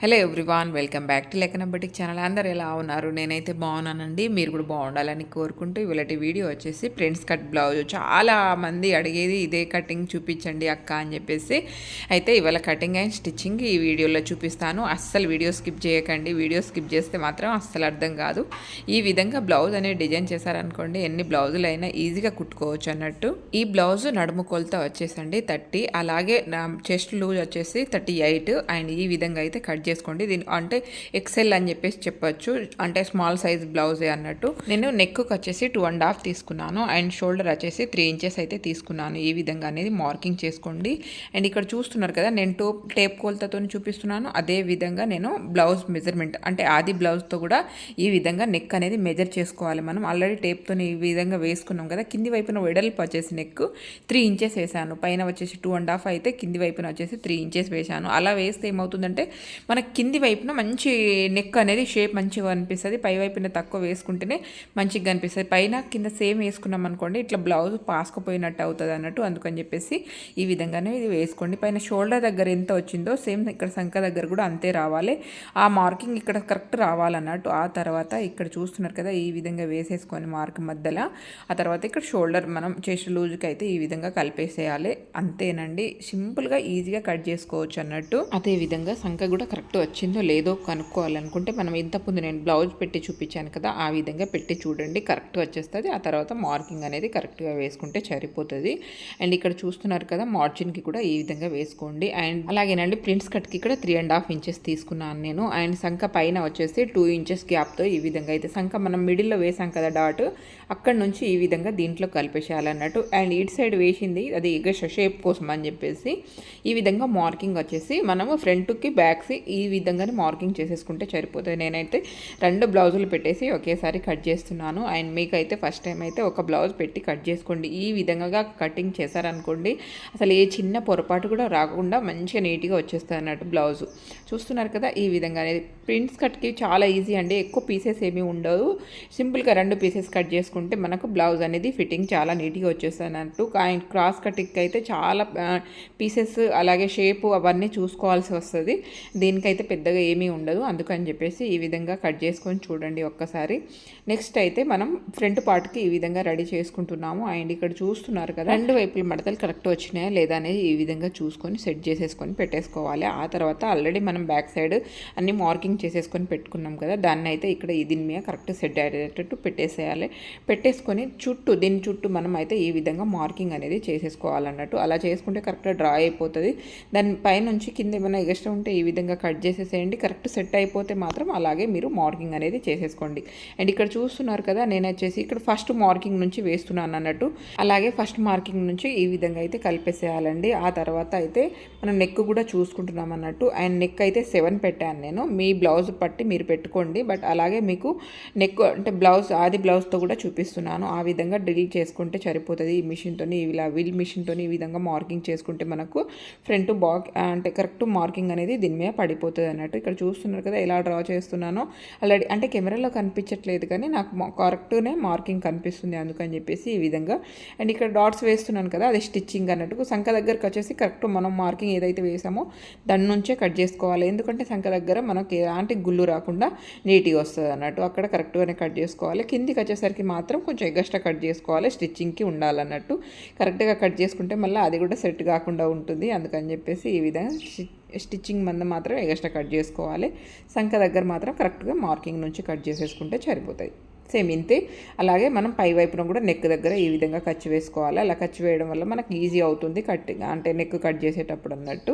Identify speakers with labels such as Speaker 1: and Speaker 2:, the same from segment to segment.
Speaker 1: Hello everyone, welcome back to లెక్కన batik channel. అందరు ఎలా ఉన్నారు? నేనైతే బాగున్నానండి. మీరు కూడా బాగుండాలని కోరుకుంటూ ఇవాళ వీడియో వచ్చేసి ప్రిన్స్ కట్ బ్లౌజ్. చాలా మంది అడిగేది ఇదే కటింగ్ చూపించండి అక్క అని చెప్పేసి. అయితే ఇవాళ కటింగ్ అండ్ స్టిచ్చింగ్ ఈ వీడియోలో చూపిస్తాను. అస్సలు వీడియో స్కిప్ చేయకండి. వీడియో స్కిప్ చేస్తే మాత్రం అస్సలు అర్థం కాదు. ఈ విధంగా బ్లౌజ్ అనేది డిజైన్ చేశారనుకోండి, ఎన్ని బ్లౌజులు అయినా ఈజీగా కుట్టుకోవచ్చు అన్నట్టు. ఈ బ్లౌజ్ నడుము కొలత వచ్చేసండి 30, అలాగే చెస్ట్ లూజ్ వచ్చేసి 38. అండ్ ఈ విధంగా అయితే కట్ చేసుకోండి. దీని అంటే ఎక్సెల్ అని చెప్పేసి చెప్పొచ్చు, అంటే స్మాల్ సైజ్ బ్లౌజే అన్నట్టు. నేను నెక్కు వచ్చేసి 2.5 తీసుకున్నాను అండ్ షోల్డర్ వచ్చేసి 3 ఇంచెస్ అయితే తీసుకున్నాను. ఈ విధంగా అనేది మార్కింగ్ చేసుకోండి. అండ్ ఇక్కడ చూస్తున్నారు కదా, నేను టేప్ కొలతతో చూపిస్తున్నాను. అదే విధంగా నేను బ్లౌజ్ మెజర్మెంట్ అంటే ఆది బ్లౌజ్తో కూడా ఈ విధంగా నెక్ అనేది మెజర్ చేసుకోవాలి. మనం ఆల్రెడీ టేప్తో ఈ విధంగా వేసుకున్నాం కదా. కింది వైపున వెడల్పు వచ్చేసి నెక్ 3 ఇంచెస్ వేసాను. పైన వచ్చేసి 2.5 అయితే కింది వైపున వచ్చేసి 3 ఇంచెస్ వేసాను. అలా వేస్తే ఏమవుతుందంటే మనకి కింది వైపున మంచి నెక్ అనేది షేప్ మంచిగా అనిపిస్తుంది. పై వైపున తక్కువ వేసుకుంటేనే మంచిగా అనిపిస్తుంది. పైన కింద సేమ్ వేసుకున్నాం అనుకోండి, ఇట్లా బ్లౌజ్ పాసుకుపోయినట్టు అవుతుంది అన్నట్టు. అందుకని చెప్పేసి ఈ విధంగానే ఇది వేసుకోండి. పైన షోల్డర్ దగ్గర ఎంత వచ్చిందో సేమ్ ఇక్కడ సంఖ దగ్గర కూడా అంతే రావాలి. ఆ మార్కింగ్ ఇక్కడ కరెక్ట్ రావాలన్నట్టు. ఆ తర్వాత ఇక్కడ చూస్తున్నారు కదా, ఈ విధంగా వేసేసుకొని మార్క్ మధ్యలో. ఆ తర్వాత ఇక్కడ షోల్డర్ మనం చెస్ట్ లూజ్కి అయితే ఈ విధంగా కలిపేసేయాలి. అంతేనండి, సింపుల్గా ఈజీగా కట్ చేసుకోవచ్చు అన్నట్టు. అదే విధంగా సంఖ కూడా కరెక్ట్ వచ్చిందో లేదో కనుక్కోవాలనుకుంటే మనం ఇంతకుముందు నేను బ్లౌజ్ పెట్టి చూపించాను కదా, ఆ విధంగా పెట్టి చూడండి, కరెక్ట్ వచ్చేస్తుంది. ఆ తర్వాత మార్కింగ్ అనేది కరెక్ట్గా వేసుకుంటే సరిపోతుంది. అండ్ ఇక్కడ చూస్తున్నారు కదా, మార్జిన్కి కూడా ఈ విధంగా వేసుకోండి. అండ్ అలాగేనండి, ప్రిన్స్ కట్కి ఇక్కడ 3.5 ఇంచెస్ తీసుకున్నాను నేను. అండ్ సంఖ పైన వచ్చేసి 2 ఇంచెస్ గ్యాప్తో ఈ విధంగా అయితే సంఖ మనం మిడిల్లో వేసాం కదా డాట్, అక్కడ నుంచి ఈ విధంగా దీంట్లో కలిపేసేయాలన్నట్టు. అండ్ ఇటు సైడ్ వేసింది అది షేప్ కోసం అని చెప్పేసి ఈ విధంగా మార్కింగ్ వచ్చేసి మనము ఫ్రంట్కి బ్యాక్స్ ఈ విధంగానే మార్కింగ్ చేసేసుకుంటే సరిపోతుంది. నేనైతే 2 బ్లౌజులు పెట్టేసి ఒకేసారి కట్ చేస్తున్నాను. అండ్ మీకైతే ఫస్ట్ టైం అయితే ఒక బ్లౌజ్ పెట్టి కట్ చేసుకోండి. ఈ విధంగా కటింగ్ చేశారనుకోండి, అసలు ఏ చిన్న పొరపాటు కూడా రాకుండా మంచిగా నీట్గా వచ్చేస్తుంది అన్నట్టు బ్లౌజు. చూస్తున్నారు కదా, ఈ విధంగా అనేది ప్రిన్స్ కట్కి చాలా ఈజీ అండి. ఎక్కువ పీసెస్ ఏమీ ఉండవు. సింపుల్గా 2 పీసెస్ కట్ చేసుకుంటే మనకు బ్లౌజ్ అనేది ఫిట్టింగ్ చాలా నీట్గా వచ్చేస్తుంది అన్నట్టు. క్రాస్ కటింగ్కి అయితే చాలా పీసెస్ అలాగే షేపు అవన్నీ చూసుకోవాల్సి వస్తుంది. దీనికైతే పెద్దగా ఏమీ ఉండదు. అందుకని చెప్పేసి ఈ విధంగా కట్ చేసుకొని చూడండి ఒక్కసారి. నెక్స్ట్ అయితే మనం ఫ్రంట్ పార్ట్కి ఈ విధంగా రెడీ చేసుకుంటున్నాము. అండ్ ఇక్కడ చూస్తున్నారు కదా, 2 వైపుల మడతలు కరెక్ట్ వచ్చినాయా లేదా అనేది ఈ విధంగా చూసుకొని సెట్ చేసేసుకొని పెట్టేసుకోవాలి. ఆ తర్వాత ఆల్రెడీ మనం బ్యాక్ సైడ్ అన్ని మార్కింగ్ చేసేసుకొని పెట్టుకున్నాం కదా, దాన్ని అయితే ఇక్కడ దీని మీద కరెక్ట్ సెట్ అయ్యేటట్టు పెట్టేసేయాలి. పెట్టేసుకొని దీని చుట్టూ మనం అయితే ఈ విధంగా మార్కింగ్ అనేది చేసేసుకోవాలన్నట్టు. అలా చేసుకుంటే కరెక్ట్గా డ్రా అయిపోతుంది. దాని పైనుంచి కింద ఏమైనా ఎక్స్ట్రా ఉంటే ఈ విధంగా కట్ చేసేసేయండి. కరెక్ట్ సెట్ అయిపోతే మాత్రం అలాగే మీరు మార్కింగ్ అనేది చేసేసుకోండి. అండ్ ఇక్కడ చూస్తున్నారు కదా, నేను వచ్చేసి ఇక్కడ ఫస్ట్ మార్కింగ్ నుంచి వేస్తున్నాను అన్నట్టు. అలాగే ఫస్ట్ మార్కింగ్ నుంచి ఈ విధంగా అయితే కలిపేసేయాలండి. ఆ తర్వాత అయితే మనం నెక్ కూడా చూసుకుంటున్నాం అన్నట్టు. అండ్ నెక్ అయితే 7 పెట్టాను నేను. మీ బ్లౌజ్ పట్టి మీరు పెట్టుకోండి. బట్ అలాగే మీకు నెక్ అంటే ఆది బ్లౌజ్తో కూడా చూపిస్తున్నాను. ఆ విధంగా డ్రిల్ చేసుకుంటే సరిపోతుంది. ఈ మిషన్తో ఇలా వీల్ మిషన్తో ఈ విధంగా మార్కింగ్ చేసుకుంటే మనకు ఫ్రంట్ అంటే కరెక్ట్ మార్కింగ్ అనేది దీని మీద పడిపోతుంది అన్నట్టు. ఇక్కడ చూస్తున్నారు కదా, ఎలా డ్రా చేస్తున్నానో ఆల్రెడీ, అంటే కెమెరాలో కనిపించట్లేదు కానీ నాకు కరెక్ట్గానే మార్కింగ్ కనిపిస్తుంది. అందుకని చెప్పేసి ఈ విధంగా. అండ్ ఇక్కడ డాట్స్ వేస్తున్నాను కదా, అది స్టిచ్చింగ్ అన్నట్టు. సంఖ దగ్గరకు వచ్చేసి కరెక్ట్ మనం మార్కింగ్ ఏదైతే వేసామో దాని నుంచే కట్ చేసుకోవాలి. ఎందుకంటే సంఖ దగ్గర మనకి ఎలాంటి గుళ్ళు రాకుండా నీట్గా వస్తుంది అన్నట్టు. అక్కడ కరెక్ట్గానే కట్ చేసుకోవాలి. కిందికి వచ్చేసరికి మాత్రం కొంచెం ఎగస్ట్రా కట్ చేసుకోవాలి, స్టిచ్చింగ్కి ఉండాలన్నట్టు. కరెక్ట్గా కట్ చేసుకుంటే మళ్ళీ అది కూడా సెట్ కాకుండా ఉంటుంది. అందుకని చెప్పేసి ఈ విధంగా స్టిచ్చింగ్ మంద మాత్రం ఎగస్ట్రా కట్ చేసుకోవాలి. సంఖ దగ్గర మాత్రం కరెక్ట్గా మార్కింగ్ నుంచి కట్ చేసేసుకుంటే సరిపోతుంది. సేమ్ ఇంతే. అలాగే మనం పై వైపున కూడా నెక్ దగ్గర ఈ విధంగా ఖర్చు వేసుకోవాలి. అలా ఖర్చు వేయడం వల్ల మనకు ఈజీ అవుతుంది కట్టింగ్, అంటే నెక్ కట్ చేసేటప్పుడు అన్నట్టు.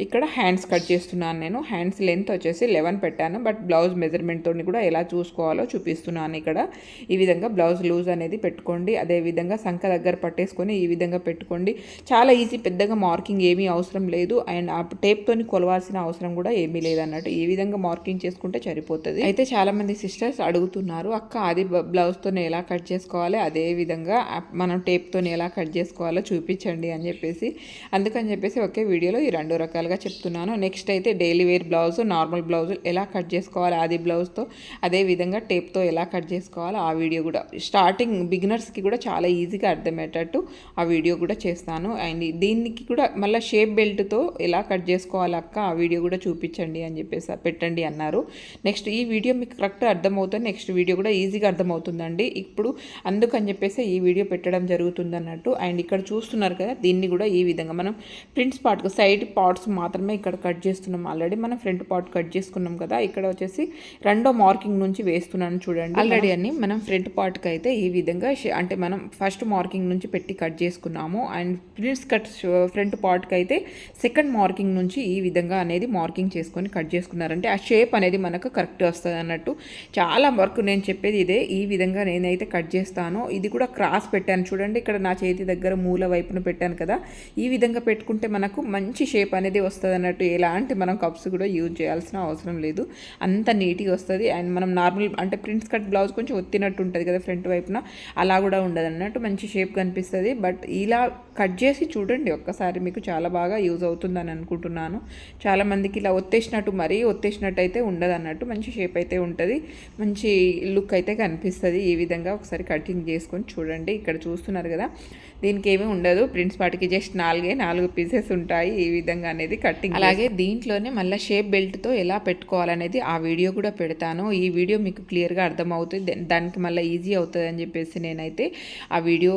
Speaker 1: ఇక్కడ హ్యాండ్స్ కట్ చేస్తున్నాను నేను. హ్యాండ్స్ లెంత్ వచ్చేసి 11 పెట్టాను. బట్ బ్లౌజ్ మెజర్మెంట్తో కూడా ఎలా చూసుకోవాలో చూపిస్తున్నాను ఇక్కడ. ఈ విధంగా బ్లౌజ్ లూజ్ అనేది పెట్టుకోండి. అదేవిధంగా సంఖ దగ్గర పట్టేసుకొని ఈ విధంగా పెట్టుకోండి. చాలా ఈజీ, పెద్దగా మార్కింగ్ ఏమీ అవసరం లేదు. అండ్ ఆ టేప్తో కొలవాల్సిన అవసరం కూడా ఏమీ లేదన్నట్టు. ఈ విధంగా మార్కింగ్ చేసుకుంటే సరిపోతుంది. అయితే చాలామంది సిస్టర్స్ అడుగుతున్నారు, అక్క అక్క అది బ్లౌజ్తో ఎలా కట్ చేసుకోవాలి, అదే విధంగా మనం టేప్తో ఎలా కట్ చేసుకోవాలో చూపించండి అని చెప్పేసి, అందుకని చెప్పేసి ఒకే వీడియోలో ఈ 2 రకాలుగా చెప్తున్నాను. నెక్స్ట్ అయితే daily wear blouse, normal blouse ఎలా కట్ చేసుకోవాలి అది బ్లౌజ్తో, అదే విధంగా టేప్తో ఎలా కట్ చేసుకోవాలో ఆ వీడియో కూడా స్టార్టింగ్ బిగినర్స్కి కూడా చాలా ఈజీగా అర్థమయ్యేటట్టు ఆ వీడియో కూడా చేస్తాను. అండ్ దీనికి కూడా మళ్ళీ షేప్ బెల్ట్తో ఎలా కట్ చేసుకోవాలి అక్క ఆ వీడియో కూడా చూపించండి అని చెప్పేసి పెట్టండి అన్నారు. నెక్స్ట్ ఈ వీడియో మీకు కరెక్ట్ అర్థమవుతుంది, నెక్స్ట్ వీడియో కూడా ఈజీగా అర్థమవుతుందండి ఇప్పుడు, అందుకని చెప్పేసి ఈ వీడియో పెట్టడం జరుగుతుంది అన్నట్టు. అండ్ ఇక్కడ చూస్తున్నారు కదా, దీన్ని కూడా ఈ విధంగా మనం ప్రింట్స్ పార్ట్కు సైడ్ పార్ట్స్ మాత్రమే ఇక్కడ కట్ చేస్తున్నాం. ఆల్రెడీ మనం ఫ్రంట్ పార్ట్ కట్ చేసుకున్నాం కదా, ఇక్కడ వచ్చేసి రెండో మార్కింగ్ నుంచి వేస్తున్నాను చూడండి. ఆల్రెడీ అన్ని మనం ఫ్రంట్ పార్ట్కి అయితే ఈ విధంగా అంటే మనం ఫస్ట్ మార్కింగ్ నుంచి పెట్టి కట్ చేసుకున్నాము. అండ్ ప్రింట్స్ కట్ ఫ్రంట్ పార్ట్కి అయితే సెకండ్ మార్కింగ్ నుంచి ఈ విధంగా అనేది మార్కింగ్ చేసుకొని కట్ చేసుకున్నారంటే ఆ షేప్ అనేది మనకు కరెక్ట్ వస్తుంది అన్నట్టు. చాలా వరకు నేను చెప్పేది ఇదే, ఈ విధంగా నేనైతే కట్ చేస్తాను. ఇది కూడా క్రాస్ పెట్టాను చూడండి, ఇక్కడ నా చేతి దగ్గర మూల వైపున పెట్టాను కదా, ఈ విధంగా పెట్టుకుంటే మనకు మంచి షేప్ అనేది వస్తుంది అన్నట్టు. ఎలాంటి మనం కప్స్ కూడా యూజ్ చేయాల్సిన అవసరం లేదు, అంత నీట్గా వస్తుంది. అండ్ మనం నార్మల్ అంటే ప్రింట్స్ కట్ బ్లౌజ్ కొంచెం ఒత్తినట్టు ఉంటుంది కదా ఫ్రంట్ వైపున, అలా కూడా ఉండదు అన్నట్టు, మంచి షేప్ కనిపిస్తుంది. బట్ ఇలా కట్ చేసి చూడండి ఒక్కసారి, మీకు చాలా బాగా యూజ్ అవుతుందని అనుకుంటున్నాను. చాలామందికి ఇలా ఒత్తేసినట్టు మరీ ఒత్తేసినట్టు అయితే ఉండదు అన్నట్టు, మంచి షేప్ అయితే ఉంటుంది, మంచి లుక్ అయితే కనిపిస్తుంది. ఈ విధంగా ఒకసారి కటింగ్ చేసుకొని చూడండి. ఇక్కడ చూస్తున్నారు కదా, దీనికి ఏమీ ఉండదు, ప్రింట్స్ పార్ట్కి జస్ట్ 4 పీసెస్ ఉంటాయి. ఈ విధంగా అనేది కటింగ్. అలాగే దీంట్లోనే మళ్ళీ షేప్ బెల్ట్తో ఎలా పెట్టుకోవాలనేది ఆ వీడియో కూడా పెడతాను. ఈ వీడియో మీకు క్లియర్గా అర్థమవుతుంది, దానికి మళ్ళీ ఈజీ అవుతుంది అని చెప్పేసి నేనైతే ఆ వీడియో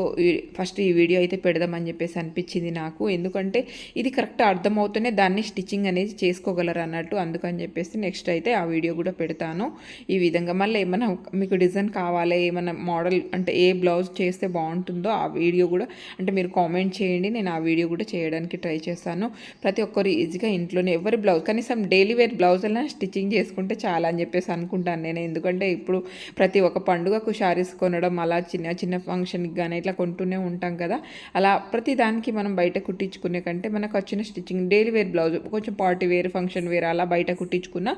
Speaker 1: ఫస్ట్ ఈ వీడియో అయితే పెడదామని చెప్పేసి అనిపించింది నాకు. ఎందుకంటే ఇది కరెక్ట్ అర్థమవుతూనే దాన్ని స్టిచ్చింగ్ అనేది చేసుకోగలరు అన్నట్టు, అందుకని చెప్పేసి నెక్స్ట్ అయితే ఆ వీడియో కూడా పెడతాను. ఈ విధంగా మళ్ళీ ఏమైనా మీకు డిజైన్ కావాలి, ఏమైనా మోడల్ అంటే ఏ బ్లౌజ్ చేస్తే బాగుంటుందో ఆ వీడియో కూడా అంటే మీరు కామెంట్ చేయండి, నేను ఆ వీడియో కూడా చేయడానికి ట్రై చేస్తాను. ప్రతి ఒక్కరు ఈజీగా ఇంట్లోనే ఎవరి బ్లౌజ్ కనీసం డైలీ వేర్ బ్లౌజులను స్టిచ్చింగ్ చేసుకుంటే చాలా అని చెప్పేసి అనుకుంటాను నేను. ఎందుకంటే ఇప్పుడు ప్రతి ఒక్క పండుగకు శారీస్ కొనడం, అలా చిన్న చిన్న ఫంక్షన్కి కానీ ఇట్లా కొంటూనే ఉంటాం కదా, అలా ప్రతి దానికి మనం బయట కుట్టించుకునే కంటే మనకు వచ్చిన స్టిచ్చింగ్ డైలీ వేర్ బ్లౌజ్ కొంచెం పార్టీ వేర్, ఫంక్షన్ వేర్ అలా బయట కుట్టించుకున్న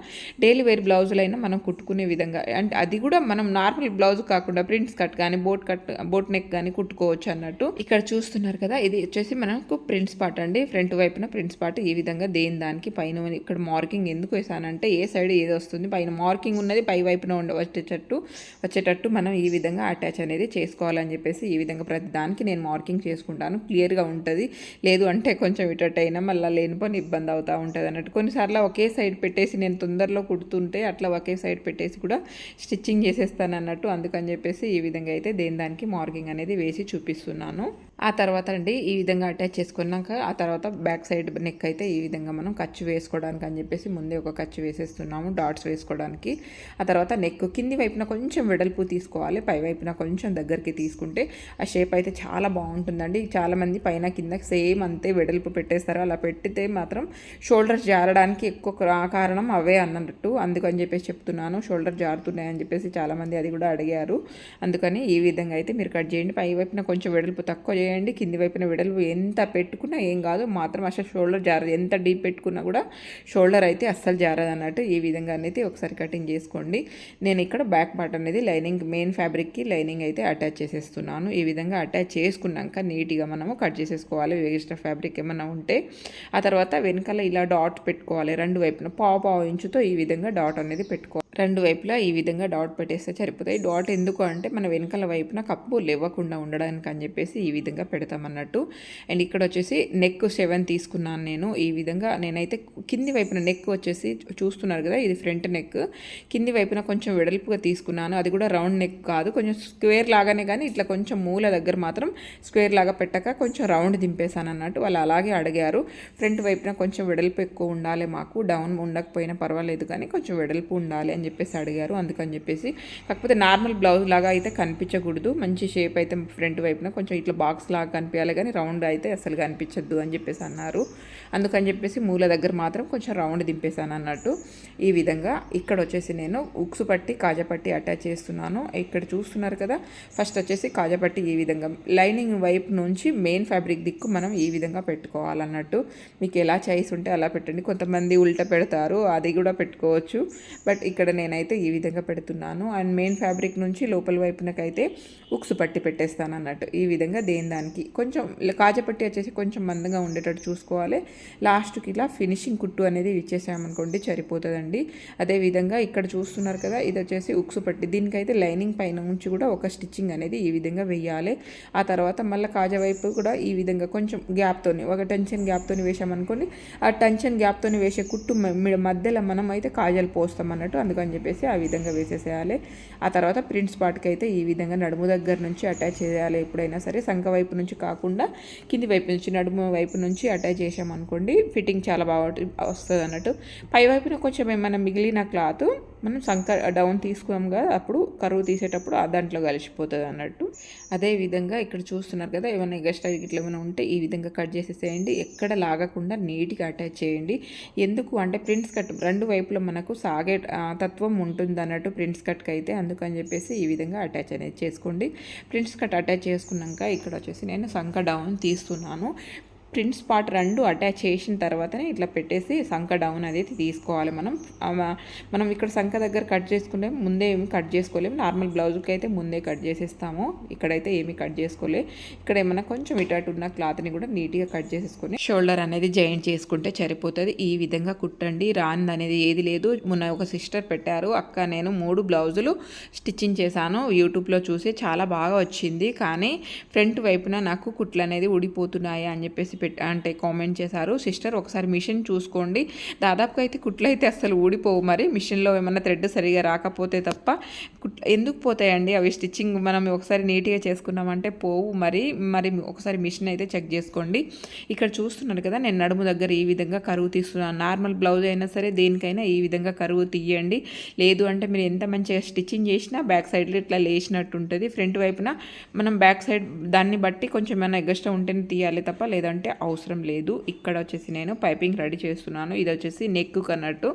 Speaker 1: డైలీ వేర్ బ్లౌజులైనా మనం కుట్టుకునే విధంగా, అంటే అది కూడా మనం నార్మల్ బ్లౌజ్ కాకుండా ప్రింట్స్ కట్ కానీ బోట్ నెక్ కానీ కుట్టుకోవచ్చు అన్నట్టు. ఇక్కడ చూస్తున్నారు కదా, ఇది వచ్చేసి మనకు ప్రింట్స్ పార్ట్ అండి, ఫ్రంట్ వైపున ప్రింట్స్ పార్ట్. ఈ విధంగా దానికి పైన ఇక్కడ మార్కింగ్ ఎందుకు వేసానంటే ఏ సైడ్ ఏది వస్తుంది, పైన మార్కింగ్ ఉన్నది పై వైపున వచ్చేటట్టు మనం ఈ విధంగా అటాచ్ అనేది చేసుకోవాలని చెప్పేసి ఈ విధంగా ప్రతి దానికి నేను మార్కింగ్ చేసుకుంటాను, క్లియర్గా ఉంటుంది. లేదు అంటే కొంచెం ఇటట్ అయినా మళ్ళీ లేనిపోని ఇబ్బంది అవుతూ ఉంటుంది అన్నట్టు. కొన్నిసార్లు ఒకే సైడ్ పెట్టేసి నేను తొందరలో కుడుతుంటే అట్లా ఒకే సైడ్ పెట్టేసి కూడా స్టిచ్చింగ్ చేసేస్తాను అన్నట్టు. అందుకని చెప్పేసి ఈ విధంగా అయితే దానికి మార్కింగ్ అనేది వేసి చూపిస్తున్నాను. ఆ తర్వాత అండి ఈ విధంగా అటాచ్ చేసుకున్నాక ఆ తర్వాత బ్యాక్ సైడ్ నెక్ అయితే ఈ విధంగా మనం ఖర్చు వేసుకోవడానికి అని చెప్పేసి ముందే ఒక ఖర్చు వేసేస్తున్నాము డాట్స్ వేసుకోవడానికి. ఆ తర్వాత నెక్ కింది వైపున కొంచెం వెడల్పు తీసుకోవాలి, పై వైపున కొంచెం దగ్గరికి తీసుకుంటే ఆ షేప్ అయితే చాలా బాగుంటుందండి. చాలామంది పైన కింద సేమ్ అంతే వెడల్పు పెట్టేస్తారు, అలా పెట్టితే మాత్రం షోల్డర్స్ జారడానికి ఎక్కువ కారణం అవే అన్నట్టు. అందుకని చెప్పేసి చెప్తున్నాను, షోల్డర్ జారుతున్నాయని చెప్పేసి చాలామంది అది కూడా అడిగారు. అందుకని ఈ విధంగా అయితే మీరు కట్ చేయండి. పై వైపున కొంచెం వెడల్పు తక్కువ చేయండి, కింది వైపున వెడల్పు ఎంత పెట్టుకున్నా ఏం కాదు, మాత్రం అసలు షోల్డర్ జారదు, ఎంత డీప్ పెట్టుకున్నా కూడా షోల్డర్ అయితే అస్సలు జారదు అన్నట్టు. ఈ విధంగా అనేది ఒకసారి కటింగ్ చేసుకోండి. నేను ఇక్కడ బ్యాక్ పార్ట్ అనేది లైనింగ్ మెయిన్ ఫ్యాబ్రిక్కి లైనింగ్ అయితే అటాచ్ చేసేస్తున్నాను. ఈ విధంగా అటాచ్ చేసుకున్నాక నీట్గా మనము కట్ చేసేసుకోవాలి ఎక్స్ట్రా ఫ్యాబ్రిక్ ఏమన్నా ఉంటే. ఆ తర్వాత వెనకాల ఇలా డాట్ పెట్టుకోవాలి, రెండు వైపున పావు ఇంచుతో ఈ విధంగా డాట్ అనేది పెట్టుకోవాలి. రెండు వైపులా ఈ విధంగా డాట్ పెట్టేస్తే సరిపోతాయి. డాట్ ఎందుకు అంటే మన వెనకాల వైపున కప్పు లేవకుండా ఉండడానికి అని చెప్పేసి ఈ విధంగా పెడతామన్నట్టు. అండ్ ఇక్కడ వచ్చేసి నెక్ 7 తీసుకున్నాను నేను. ఈ విధంగా నేనైతే కింది వైపున నెక్ వచ్చేసి చూస్తున్నారు కదా, ఇది ఫ్రంట్ నెక్, కింది వైపున కొంచెం వెడల్పుగా తీసుకున్నాను. అది కూడా రౌండ్ నెక్ కాదు, కొంచెం స్క్వేర్ లాగానే, కానీ ఇట్లా కొంచెం మూల దగ్గర మాత్రం స్క్వేర్ లాగా పెట్టక కొంచెం రౌండ్ దింపేశాను అన్నట్టు. వాళ్ళు అలాగే అడిగారు, ఫ్రంట్ వైపున కొంచెం వెడల్పు ఎక్కువ ఉండాలి మాకు, డౌన్ ఉండకపోయినా పర్వాలేదు కానీ కొంచెం వెడల్పు ఉండాలి అని చెప్పేసి అడిగారు. అందుకని చెప్పేసి కాకపోతే నార్మల్ బ్లౌజ్ లాగా అయితే కనిపించకూడదు, మంచి షేప్ అయితే ఫ్రంట్ వైపున కొంచెం ఇట్లా బాక్స్ లాగా కనిపించాలి కానీ రౌండ్ అయితే అసలు కనిపించద్దు అని చెప్పేసి అన్నారు. అందుకని చెప్పేసి మూల దగ్గర మాత్రం కొంచెం రౌండ్ దింపేశాను అన్నట్టు. ఈ విధంగా ఇక్కడ వచ్చేసి నేను ఉక్సు పట్టి కాజాపట్టి అటాచ్ చేస్తున్నాను. ఇక్కడ చూస్తున్నారు కదా, ఫస్ట్ వచ్చేసి కాజాపట్టి ఈ విధంగా లైనింగ్ వైపు నుంచి మెయిన్ ఫ్యాబ్రిక్ దిక్కు మనం ఈ విధంగా పెట్టుకోవాలన్నట్టు. మీకు ఎలా చాయిస్ ఉంటే అలా పెట్టండి, కొంతమంది ఉల్టా పెడతారు, అది కూడా పెట్టుకోవచ్చు. బట్ ఇక్కడ నేనైతే ఈ విధంగా పెడుతున్నాను. అండ్ మెయిన్ ఫ్యాబ్రిక్ నుంచి లోపల వైపునకైతే ఉక్సు పట్టి పెట్టేస్తాను అన్నట్టు. ఈ విధంగా దానికి కొంచెం కాజపట్టి వచ్చేసి కొంచెం మందంగా ఉండేటట్టు చూసుకోవాలి. లాస్ట్కి ఇలా ఫినిషింగ్ కుట్టు అనేది ఇచ్చేసామనుకోండి సరిపోతుందండి. అదేవిధంగా ఇక్కడ చూస్తున్నారు కదా, ఇది వచ్చేసి ఉక్సు పట్టి. దీనికైతే లైనింగ్ పైన నుంచి కూడా ఒక స్టిచ్చింగ్ అనేది ఈ విధంగా వేయాలి. ఆ తర్వాత మళ్ళీ కాజా వైపు కూడా ఈ విధంగా కొంచెం గ్యాప్తోని, ఒక టెన్షన్ గ్యాప్తోని వేసామనుకోండి, ఆ టెన్షన్ గ్యాప్తోని వేసే కుట్టు మధ్యలో మనం అయితే కాజాలు పోస్తాం అన్నట్టు. అందుకని చెప్పేసి ఆ విధంగా వేసేసేయాలి. ఆ తర్వాత ప్రింట్స్ పార్ట్కి అయితే ఈ విధంగా నడుము దగ్గర నుంచి అటాచ్ చేయాలి. ఎప్పుడైనా సరే సంఖ వైపు నుంచి కాకుండా కింది వైపు నుంచి, నడుము వైపు నుంచి అటాచ్ చేసామనుకోండి ఫిట్టింగ్ చాలా బాగా వస్తుంది అన్నట్టు. పై వైపున కొంచెం ఏమైనా మిగిలిన క్లాత్ మనం సంఖ డౌన్ తీసుకున్నాం కదా, అప్పుడు కరువు తీసేటప్పుడు దాంట్లో కలిసిపోతుంది అన్నట్టు. అదేవిధంగా ఇక్కడ చూస్తున్నారు కదా, ఏమైనా ఎగస్ట్రా ఇట్లా ఏమైనా ఉంటే ఈ విధంగా కట్ చేసేసేయండి. ఎక్కడ లాగకుండా నీట్గా అటాచ్ చేయండి. ఎందుకు అంటే ప్రింట్స్ కట్ రెండు వైపులో మనకు సాగే తత్వం ఉంటుంది అన్నట్టు ప్రింట్స్ కట్కి అయితే. అందుకని చెప్పేసి ఈ విధంగా అటాచ్ అనేది చేసుకోండి. ప్రింట్స్ కట్ అటాచ్ చేసుకున్నాక ఇక్కడ వచ్చేసి నేను సంఖ డౌన్ తీస్తున్నాను. ప్రింట్స్ పార్ట్ రెండు అటాచ్ చేసిన తర్వాతనే ఇట్లా పెట్టేసి సంఖ డౌన్ అనేది తీసుకోవాలి. మనం ఇక్కడ సంఖ దగ్గర కట్ చేసుకుంటే ముందే ఏమి కట్ చేసుకోలేము. నార్మల్ బ్లౌజ్కి అయితే ముందే కట్ చేసేస్తాము. ఇక్కడైతే ఏమి కట్ చేసుకోలే. ఇక్కడ ఏమైనా కొంచెం ఇటు ఉన్న క్లాత్ని కూడా నీట్గా కట్ చేసేసుకొని షోల్డర్ అనేది జాయింట్ చేసుకుంటే సరిపోతుంది. ఈ విధంగా కుట్టండి. రాంది అనేది ఏది లేదు. మొన్న ఒక సిస్టర్ పెట్టారు, అక్క నేను 3 బ్లౌజులు స్టిచ్చింగ్ చేశాను యూట్యూబ్లో చూసి, చాలా బాగా వచ్చింది, కానీ ఫ్రంట్ వైపున నాకు కుట్లు అనేది ఊడిపోతున్నాయి అని చెప్పేసి అంటే కామెంట్ చేశారు. సిస్టర్ ఒకసారి మిషన్ చూసుకోండి. దాదాపుగా అయితే కుట్లు అయితే అసలు ఊడిపోవు. మరి మిషన్లో ఏమన్నా థ్రెడ్ సరిగా రాకపోతే తప్ప ఎందుకు పోతాయండి అవి? స్టిచ్చింగ్ మనం ఒకసారి నీట్గా చేసుకున్నామంటే పోవు. మరి ఒకసారి మిషన్ అయితే చెక్ చేసుకోండి. ఇక్కడ చూస్తున్నారు కదా, నేను నడుము దగ్గర ఈ విధంగా కరువు తీస్తున్నాను. నార్మల్ బ్లౌజ్ అయినా సరే దేనికైనా ఈ విధంగా కరువు తీయండి. లేదు అంటే మీరు ఎంత మంచిగా స్టిచ్చింగ్ చేసినా బ్యాక్ సైడ్లో ఇట్లా లేచినట్టు ఉంటుంది. ఫ్రంట్ వైపున మనం బ్యాక్ సైడ్ దాన్ని బట్టి కొంచెం ఏమైనా ఎగస్ట్రా ఉంటేనే తీయాలి తప్ప లేదంటే అవసరం లేదు. ఇక్కడ వచ్చేసి నేను పైపింగ్ రెడీ చేస్తున్నాను. ఇది వచ్చేసి నెక్ కన్నట్టు.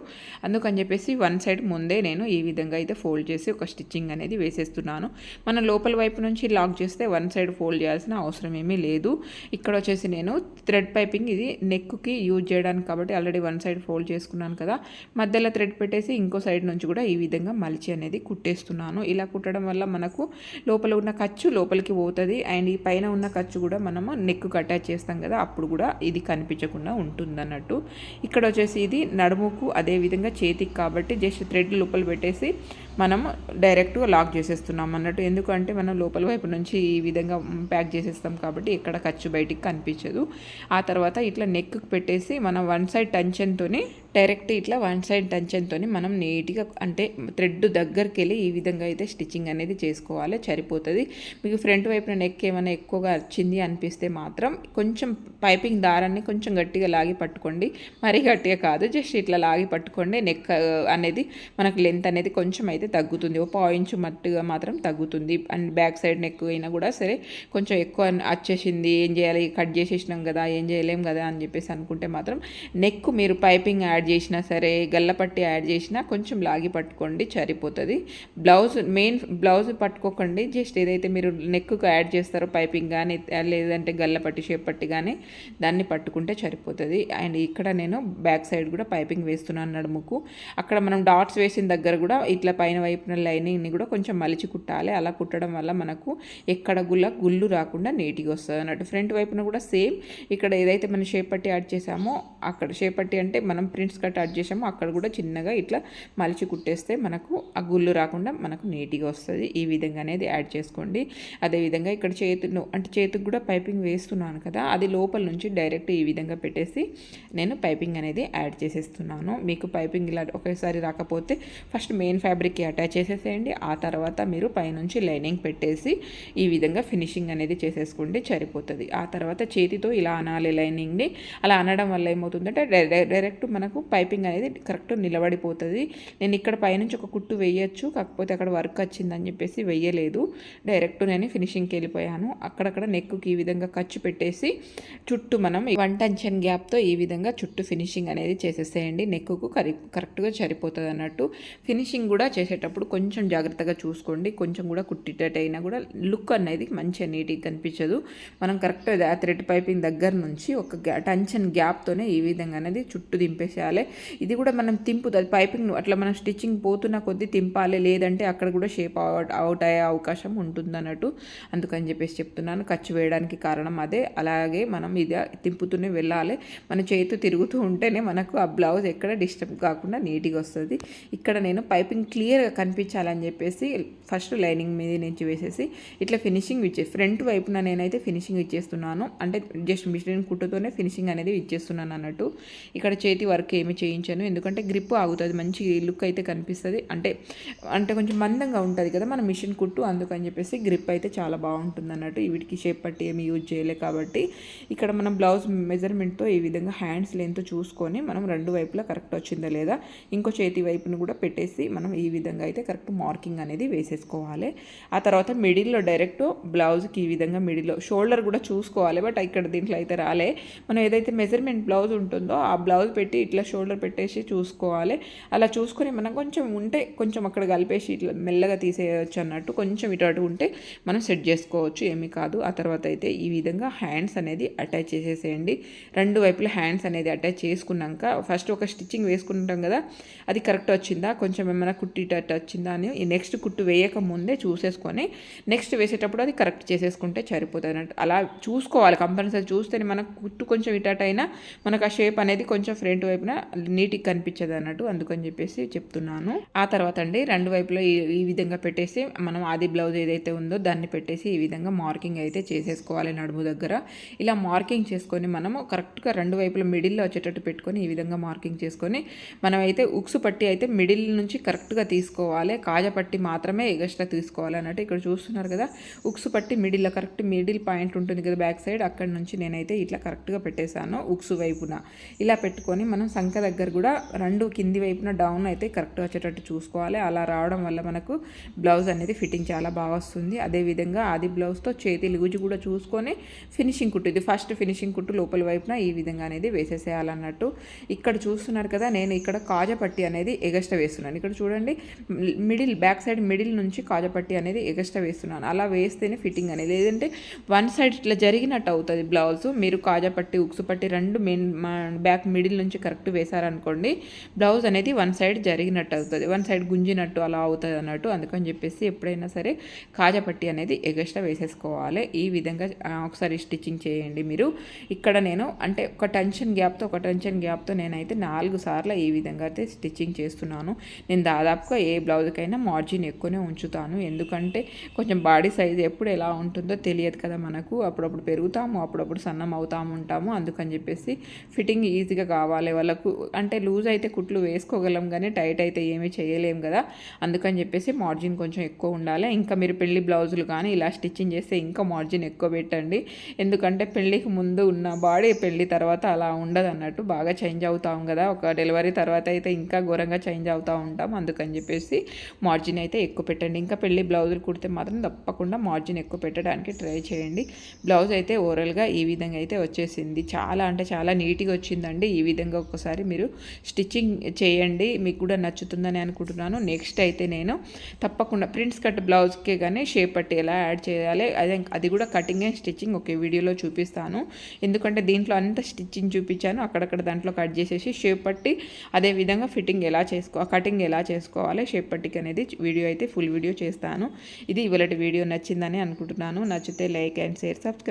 Speaker 1: అందుకని చెప్పేసి వన్ సైడ్ ముందే నేను ఈ విధంగా అయితే ఫోల్డ్ చేసి ఒక స్టిచ్చింగ్ అనేది వేసేస్తున్నాను. మన లోపల వైపు నుంచి లాక్ చేస్తే వన్ సైడ్ ఫోల్డ్ చేయాల్సిన అవసరం ఏమీ లేదు. ఇక్కడ వచ్చేసి నేను థ్రెడ్ పైపింగ్ ఇది నెక్కి యూజ్ చేయడానికి కాబట్టి ఆల్రెడీ వన్ సైడ్ ఫోల్డ్ చేసుకున్నాను కదా, మధ్యలో థ్రెడ్ పెట్టేసి ఇంకో సైడ్ నుంచి కూడా ఈ విధంగా మలిచి అనేది కుట్టేస్తున్నాను. ఇలా కుట్టడం వల్ల మనకు లోపల ఉన్న ఖర్చు లోపలికి పోతుంది. అండ్ ఈ పైన ఉన్న ఖర్చు కూడా మనము నెక్కు అటాచ్ చేస్తాం కదా, అప్పుడు కూడా ఇది కనిపించకుండా ఉంటుందన్నట్టు. ఇక్కడ వచ్చేసి ఇది నడుముకు అదేవిధంగా చేతికి కాబట్టి జస్ట్ థ్రెడ్ లోపల పెట్టేసి మనం డైరెక్ట్గా లాక్ చేసేస్తున్నాం అన్నట్టు. ఎందుకంటే మనం లోపల వైపు నుంచి ఈ విధంగా ప్యాక్ చేసేస్తాం కాబట్టి ఎక్కడ ఖర్చు బయటికి కనిపించదు. ఆ తర్వాత ఇట్లా నెక్కి పెట్టేసి మనం వన్ సైడ్ టెన్షన్తోని డైరెక్ట్ ఇట్లా వన్ సైడ్ టెన్షన్తోని మనం నీట్గా అంటే థ్రెడ్ దగ్గరికి వెళ్ళి ఈ విధంగా అయితే స్టిచ్చింగ్ అనేది చేసుకోవాలి, సరిపోతుంది. మీకు ఫ్రంట్ వైపున నెక్ ఏమైనా ఎక్కువగా వచ్చింది అనిపిస్తే మాత్రం కొంచెం పైపింగ్ దారాన్ని కొంచెం గట్టిగా లాగి పట్టుకోండి. మరీ గట్టిగా కాదు, జస్ట్ ఇట్లా లాగి పట్టుకోండి. నెక్ అనేది మనకు లెంత్ అనేది కొంచెం అయితే తగ్గుతుంది. ఒక 1 ఇంచు మట్టుగా మాత్రం తగ్గుతుంది. అండ్ బ్యాక్ సైడ్ నెక్ అయినా కూడా సరే కొంచెం ఎక్కువ వచ్చేసింది, ఏం చేయాలి, కట్ చేసేసినాం కదా, ఏం చేయలేం కదా అని చెప్పేసి అనుకుంటే మాత్రం నెక్ మీరు పైపింగ్ యాడ్ చేసినా సరే, గల్లపట్టి యాడ్ చేసినా కొంచెం లాగి పట్టుకోండి, సరిపోతుంది. Main blouse పట్టుకోకండి. జస్ట్ ఏదైతే మీరు నెక్కు యాడ్ చేస్తారో పైపింగ్ కానీ లేదంటే గల్లపట్టి షేప్ పట్టి కానీ దాన్ని పట్టుకుంటే సరిపోతుంది. అండ్ ఇక్కడ నేను బ్యాక్ సైడ్ కూడా పైపింగ్ వేస్తున్నాను నడుముకు. అక్కడ మనం డాట్స్ వేసిన దగ్గర కూడా ఇట్లా పైన వైపున లైనింగ్ని కూడా కొంచెం మలిచి కుట్టాలి. అలా కుట్టడం వల్ల మనకు ఎక్కడ గుళ్ళు రాకుండా నీట్గా వస్తుంది అన్నట్టు. ఫ్రంట్ వైపున కూడా సేమ్ ఇక్కడ ఏదైతే మనం షేప్ పట్టి యాడ్ చేసామో అక్కడ షేప్ పట్టి అంటే మనం ప్రింట్స్ కట్ యాడ్ చేసామో అక్కడ కూడా చిన్నగా ఇట్లా మలిచి కుట్టేస్తే మనకు ఆ గుళ్ళు రాకుండా మనకు నీట్గా వస్తుంది. ఈ విధంగా అనేది యాడ్ చేసుకోండి. అదేవిధంగా ఇక్కడ చేతికి కూడా పైపింగ్ వేస్తున్నాను కదా, అది లోపల నుంచి డైరెక్ట్ ఈ విధంగా పెట్టేసి నేను పైపింగ్ అనేది యాడ్ చేసేస్తున్నాను. మీకు పైపింగ్ ఇలా ఒకేసారి రాకపోతే ఫస్ట్ మెయిన్ ఫ్యాబ్రిక్కి అటాచ్ చేసేసేయండి. ఆ తర్వాత మీరు పైనుంచి లైనింగ్ పెట్టేసి ఈ విధంగా ఫినిషింగ్ అనేది చేసేసుకోండి, సరిపోతుంది. ఆ తర్వాత చేతితో ఇలా అనాలి లైనింగ్ని. అలా అనడం వల్ల ఏమవుతుందంటే డైరెక్ట్ మనకు పైపింగ్ అనేది కరెక్ట్ నిలబడిపోతుంది. నేను ఇక్కడ పైనుంచి ఒక కుట్టు వేయచ్చు, కాకపోతే అక్కడ వర్క్ వచ్చిందని చెప్పేసి వేయలేదు. డైరెక్ట్ నేను ఫినిషింగ్కి వెళ్ళిపోయాను. అక్కడక్కడ నెక్కి ఈ విధంగా ఖర్చు పెట్టేసి చుట్టూ మనం 1 టెన్షన్ గ్యాప్తో ఈ విధంగా చుట్టూ ఫినిషింగ్ అనేది చేసేసేయండి. నెక్కు కరెక్ట్గా సరిపోతుంది అన్నట్టు. ఫినిషింగ్ కూడా వేసేటప్పుడు కొంచెం జాగ్రత్తగా చూసుకోండి. కొంచెం కూడా కుట్టేటట్టయినా కూడా లుక్ అనేది మంచిగా నీట్గా కనిపించదు. మనం కరెక్ట్గా ఆ థ్రెడ్ పైపింగ్ దగ్గర నుంచి ఒక టెన్షన్ గ్యాప్తోనే ఈ విధంగా అనేది చుట్టూ దింపేసేయాలి. ఇది కూడా మనం తింపుతుంది పైపింగ్ అట్లా మనం స్టిచ్చింగ్ పోతున్న కొద్దీ తింపాలి, లేదంటే అక్కడ కూడా షేప్ అవుట్ అయ్యే అవకాశం ఉంటుంది అన్నట్టు. అందుకని చెప్పేసి చెప్తున్నాను. ఖర్చు వేయడానికి కారణం అదే. అలాగే మనం ఇది తింపుతూనే వెళ్ళాలి. మన చేతు తిరుగుతూ ఉంటేనే మనకు ఆ బ్లౌజ్ ఎక్కడ డిస్టర్బ్ కాకుండా నీట్గా వస్తుంది. ఇక్కడ నేను పైపింగ్ క్లియర్గా కనిపించాలని చెప్పేసి ఫస్ట్ లైనింగ్ మీద నుంచి వేసేసి ఇట్లా ఫినిషింగ్ ఫ్రంట్ వైపున నేనైతే ఫినిషింగ్ ఇచ్చేస్తున్నాను. అంటే జస్ట్ మిషన్ కుట్టుతోనే ఫినిషింగ్ అనేది ఇచ్చేస్తున్నాను అన్నట్టు. ఇక్కడ చేతి వర్క్ ఏమి చేయించాను, ఎందుకంటే గ్రిప్ ఆగుతుంది, మంచి లుక్ అయితే కనిపిస్తుంది. అంటే కొంచెం మందంగా ఉంటుంది కదా మన మిషన్ కుట్టు, అందుకని చెప్పేసి గ్రిప్ అయితే చాలా బాగుంటుంది అన్నట్టు. వీటికి షేప్ పట్టి ఏమి యూజ్ చేయలే కాబట్టి ఇక్కడ మనం బ్లౌజ్ మెజర్మెంట్తో ఈ విధంగా హ్యాండ్స్ లెంత్ చూసుకొని మనం రెండు వైపులా కరెక్ట్ వచ్చిందా లేదా ఇంకో చేతి వైపును కూడా పెట్టేసి మనం ఈ విధంగా అయితే కరెక్ట్ మార్కింగ్ అనేది వేసేసుకోవాలి. ఆ తర్వాత మిడిల్లో డైరెక్ట్ బ్లౌజ్కి ఈ విధంగా మిడిల్లో షోల్డర్ కూడా చూసుకోవాలి. బట్ ఇక్కడ దీంట్లో అయితే రాలే. మనం ఏదైతే మెజర్మెంట్ బ్లౌజ్ ఉంటుందో ఆ బ్లౌజ్ పెట్టి ఇట్లా షోల్డర్ పెట్టేసి చూసుకోవాలి. అలా చూసుకొని మనం కొంచెం ఉంటే కొంచెం అక్కడ కలిపేసి ఇట్లా మెల్లగా తీసేయచ్చు అన్నట్టు. కొంచెం ఇటు అటు ఉంటే మనం సెట్ చేసుకోవచ్చు, ఏమీ కాదు. ఆ తర్వాత అయితే ఈ విధంగా హ్యాండ్స్ అనేది అటాచ్ చేసేసేయండి. రెండు వైపులా హ్యాండ్స్ అనేది అటాచ్ చేసుకున్నాక ఫస్ట్ ఒక స్టిచ్చింగ్ వేసుకుంటాం కదా, అది కరెక్ట్ వచ్చిందా, కొంచెం ఏమైనా కుట్టిటట్టు వచ్చిందా అని ఈ నెక్స్ట్ కుట్టు వేయక ముందే చూసేసుకొని నెక్స్ట్ వేసేటప్పుడు అది కరెక్ట్ చేసేసుకుంటే సరిపోతుంది అన్నట్టు. అలా చూసుకోవాలి కంపల్సరీ. చూస్తేనే మనకు కుట్టు కొంచెం ఇటట్ అయినా మనకు ఆ షేప్ అనేది కొంచెం ఫ్రంట్ వైపున నీట్గా కనిపించదు అన్నట్టు. అందుకని చెప్పేసి చెప్తున్నాను. ఆ తర్వాత అండి రెండు వైపులో ఈ విధంగా పెట్టేసి మనం ఆది బ్లౌజ్ ఏదైతే ఉందో దాన్ని పెట్టేసి ఈ విధంగా మార్కింగ్ అయితే చేసేసుకోవాలి నడుము దగ్గర. ఇలా మార్కింగ్ చేసుకొని మనము కరెక్ట్గా రెండు వైపుల మిడిల్లో వచ్చేటట్టు పెట్టుకొని ఈ విధంగా మార్కింగ్ చేసుకొని మనమైతే ఉక్సు పట్టి అయితే మిడిల్ నుంచి కరెక్ట్గా తీసుకోవాలి. కాజా పట్టి మాత్రమే ఎగస్ట్రా తీసుకోవాలి అన్నట్టు. ఇక్కడ చూస్తున్నారు కదా, ఉక్సు పట్టి మిడిల్లో కరెక్ట్ మిడిల్ పాయింట్ ఉంటుంది కదా బ్యాక్ సైడ్, అక్కడ నుంచి నేనైతే ఇట్లా కరెక్ట్గా పెట్టేశాను ఉక్సు వైపున. ఇలా పెట్టుకొని మనం సంఖ దగ్గర కూడా రెండు కింది వైపున డౌన్ అయితే కరెక్ట్గా వచ్చేటట్టు చూసుకోవాలి. అలా రావడం వల్ల మనకు బ్లౌజ్ అనేది ఫిట్టింగ్ చాలా బాగా వస్తుంది. అదేవిధంగా ఆది బ్లౌజ్తో చేతి లూజు కూడా చూసుకొని ఫినిషింగ్ కుట్టు, ఇది ఫస్ట్ ఫినిషింగ్ కుట్టు లోపల వైపున ఈ విధంగా అనేది వేసేసేయాలన్నట్టు. ఇక్కడ చూస్తున్నారు కదా, నేను ఇక్కడ కాజపట్టి అనేది ఎగస్ట్రా వేస్తున్నాను. ఇక్కడ చూడండి, మిడిల్ బ్యాక్ సైడ్ మిడిల్ నుంచి కాజపట్టి అనేది ఎగస్ట్రా వేస్తున్నాను. అలా వేస్తేనే ఫిట్టింగ్ అనేది, లేదంటే వన్ సైడ్ ఇట్లా జరిగినట్టు అవుతుంది బ్లౌజ్. మీరు కాజపట్టి ఉక్సు పట్టి రెండు బ్యాక్ మిడిల్ నుంచి కరెక్ట్ వేశారనుకోండి, బ్లౌజ్ అనేది వన్ సైడ్ జరిగినట్టు అవుతుంది, వన్ సైడ్ గుంజినట్టు అలా అవుతుంది అన్నట్టు. అందుకని చెప్పేసి ఎప్పుడైనా సరే కాజపట్టి అనేది ఎగస్ట్రా వేసేసుకోవాలి. ఈ విధంగా ఒకసారి స్టిచ్చింగ్ చేయండి మీరు. ఇక్కడ నేను అంటే ఒక టెన్షన్ గ్యాప్తో నేనైతే 4 సార్లు ఈ విధంగా అయితే స్టిచ్చింగ్ చేస్తున్నాను. నేను దాదాపుగా ఏ బ్లౌజ్కైనా మార్జిన్ ఎక్కువనే ఉంచుతాను, ఎందుకంటే కొంచెం బాడీ సైజ్ ఎప్పుడు ఎలా ఉంటుందో తెలియదు కదా మనకు. అప్పుడప్పుడు పెరుగుతాము, అప్పుడప్పుడు సన్నం ఉంటాము. అందుకని చెప్పేసి ఫిట్టింగ్ ఈజీగా కావాలి వాళ్ళకు. అంటే లూజ్ అయితే కుట్లు వేసుకోగలం కానీ టైట్ అయితే ఏమీ చేయలేం కదా. అందుకని చెప్పేసి మార్జిన్ కొంచెం ఎక్కువ ఉండాలి. ఇంకా మీరు పెళ్లి బ్లౌజులు కానీ ఇలా స్టిచ్చింగ్ చేస్తే ఇంకా మార్జిన్ ఎక్కువ పెట్టండి, ఎందుకంటే పెళ్ళికి ముందు ఉన్న బాడీ పెళ్ళి తర్వాత అలా ఉండదు అన్నట్టు. బాగా చేంజ్ అవుతాం కదా, ఒక డెలివరీ తర్వాత అయితే ఇంకా ఘోరంగా చేంజ్ అవుతూ ఉంటాం. అందుకని చెప్పేసి మార్జిన్ అయితే ఎక్కువ పెట్టండి. ఇంకా పెళ్లి బ్లౌజులు కుడితే మాత్రం తప్పకుండా మార్జిన్ ఎక్కువ పెట్టడానికి ట్రై చేయండి. బ్లౌజ్ అయితే ఓవరాల్గా ఈ విధంగా అయితే వచ్చేసింది. చాలా అంటే చాలా నీట్గా వచ్చిందండి. ఈ విధంగా ఒకసారి మీరు స్టిచ్చింగ్ చేయండి, మీకు కూడా నచ్చుతుందని అనుకుంటున్నాను. నెక్స్ట్ అయితే నేను తప్పకుండా ప్రింట్స్ కట్ బ్లౌజ్కే కానీ షేప్ పట్టి ఎలా యాడ్ చేయాలి అది కూడా కటింగ్ అండ్ స్టిచ్చింగ్ ఒకే వీడియోలో చూపిస్తాను. ఎందుకంటే దీంట్లో అంత స్టిచ్చింగ్ చూపించాను, అక్కడక్కడ దాంట్లో కట్ చేసేసి షేప్ పట్టి అదేవిధంగా కటింగ్ ఎలా చేసుకోవాలి షేప్ పట్టికి అనేది వీడియో అయితే ఫుల్ వీడియో చేస్తాను. ఇది ఇవాళ వీడియో నచ్చిందని అనుకుంటున్నాను. నచ్చితే లైక్ అండ్ షేర్, సబ్స్క్రైబ్.